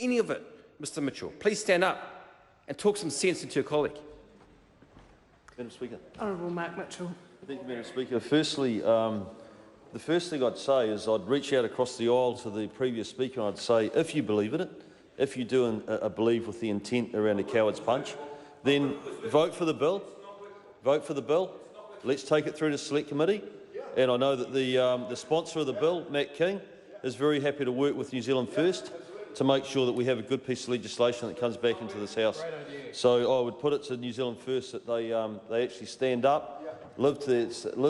any of it, Mr Mitchell. Please stand up and talk some sense into your colleague. Madam Speaker. Honourable Mark Mitchell. Thank you, Madam Speaker. Firstly, the first thing I'd say is I'd reach out across the aisle to the previous speaker and I'd say, if you believe in it, if you do believe with the intent around a coward's punch, then vote for the bill. Vote for the bill. Let's take it through to Select Committee. And I know that the sponsor of the bill, Matt King, is very happy to work with New Zealand First to make sure that we have a good piece of legislation that comes back into this House. So I would put it to New Zealand First that they actually stand up, live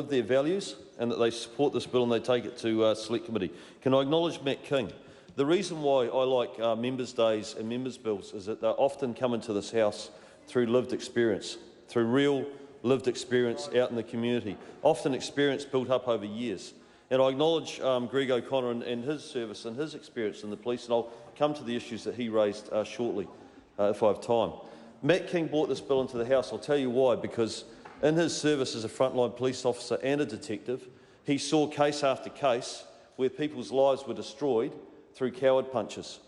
their values, and that they support this bill and they take it to Select Committee. Can I acknowledge Matt King? The reason why I like members' days and members' bills is that they often come into this House through lived experience, through real lived experience out in the community, often experience built up over years. And I acknowledge Greg O'Connor and his service and his experience in the police, and I'll come to the issues that he raised shortly, if I have time. Matt King brought this bill into the House. I'll tell you why, because in his service as a frontline police officer and a detective, he saw case after case where people's lives were destroyed through coward punches,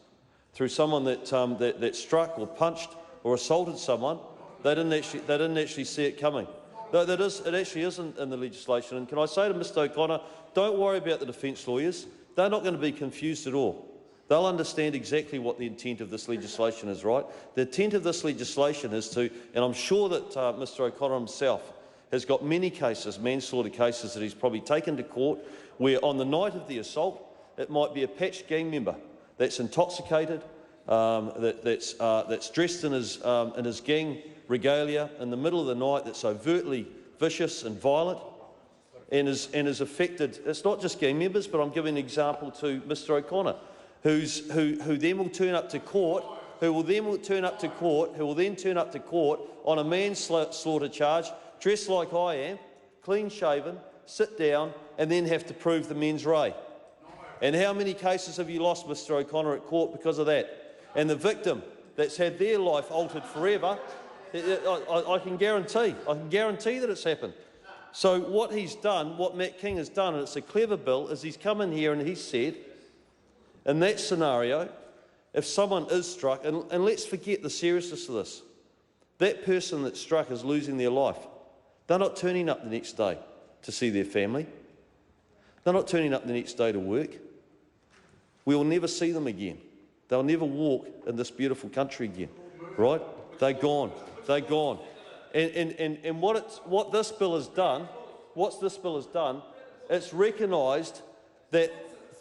through someone that struck or punched or assaulted someone. They didn't actually see it coming. It actually isn't in the legislation. And can I say to Mr O'Connor, don't worry about the defence lawyers. They're not going to be confused at all. They'll understand exactly what the intent of this legislation is, right? The intent of this legislation is to, and I'm sure that Mr O'Connor himself has got many cases, manslaughter cases, that he's probably taken to court, where on the night of the assault, it might be a patched gang member that's intoxicated, that's dressed in his gang regalia in the middle of the night, that's overtly vicious and violent, and is affected. It's not just gang members, but I'm giving an example to Mr O'Connor, who then will turn up to court, who will then turn up to court on a manslaughter charge, dressed like I am, clean-shaven, sit down, and then have to prove the mens rea. And how many cases have you lost, Mr O'Connor, at court because of that? And the victim that's had their life altered forever, I can guarantee that it's happened. So what he's done, what Matt King has done, and it's a clever bill, is he's come in here and he's said, in that scenario, if someone is struck, and let's forget the seriousness of this, that person that's struck is losing their life. They're not turning up the next day to see their family. They're not turning up the next day to work. We will never see them again. They'll never walk in this beautiful country again, right? They're gone. They're gone. And what this bill has done, it's recognised that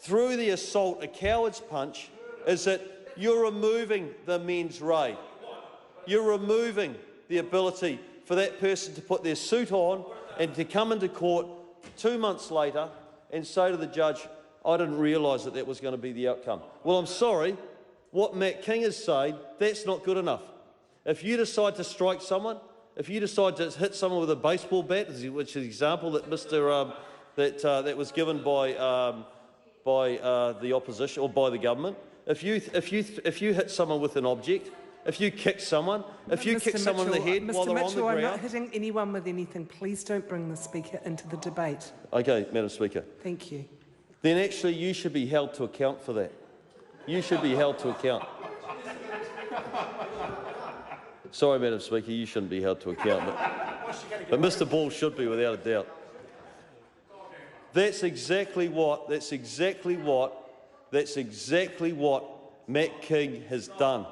through the assault, a coward's punch, is that you're removing the mens rea. You're removing the ability for that person to put their suit on and to come into court 2 months later and say to the judge, I didn't realise that was going to be the outcome. Well, I'm sorry, what Matt King is saying, that's not good enough. If you decide to strike someone, if you decide to hit someone with a baseball bat, which is an example that that was given by the opposition or by the government, if you hit someone with an object, if you kick someone, kick someone in the head while they're on the ground... I'm not hitting anyone with anything. Please don't bring the Speaker into the debate. Okay, Madam Speaker. Thank you. Then actually you should be held to account for that. You should be held to account. Sorry, Madam Speaker, you shouldn't be held to account, but Mr Ball should be, without a doubt. That's exactly what Matt King has done.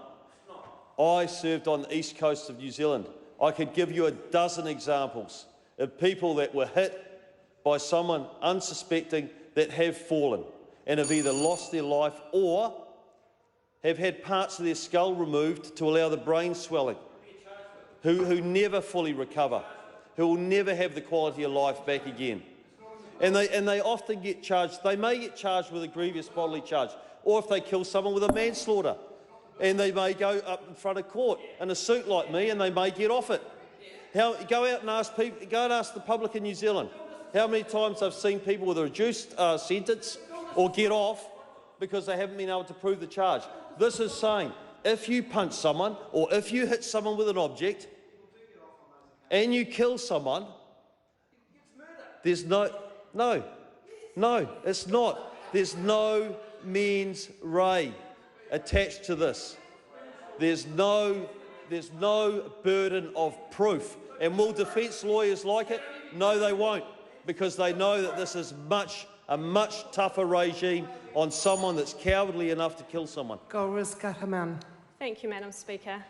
I served on the east coast of New Zealand. I could give you a dozen examples of people that were hit by someone unsuspecting that have fallen and have either lost their life or have had parts of their skull removed to allow the brain swelling, who never fully recover, who will never have the quality of life back again. And they often get charged. They may get charged with a grievous bodily charge, or if they kill someone, with a manslaughter. And they may go up in front of court in a suit like me, and they may get off it. Go out and ask people. Go and ask the public in New Zealand how many times I've seen people with a reduced sentence or get off because they haven't been able to prove the charge. This is saying if you punch someone or if you hit someone with an object and you kill someone, there's no, it's not. There's no mens rea. attached to this. There's no burden of proof. And will defence lawyers like it? No, they won't, because they know that this is a much tougher regime on someone that's cowardly enough to kill someone. Thank Thank you, Madam Speaker.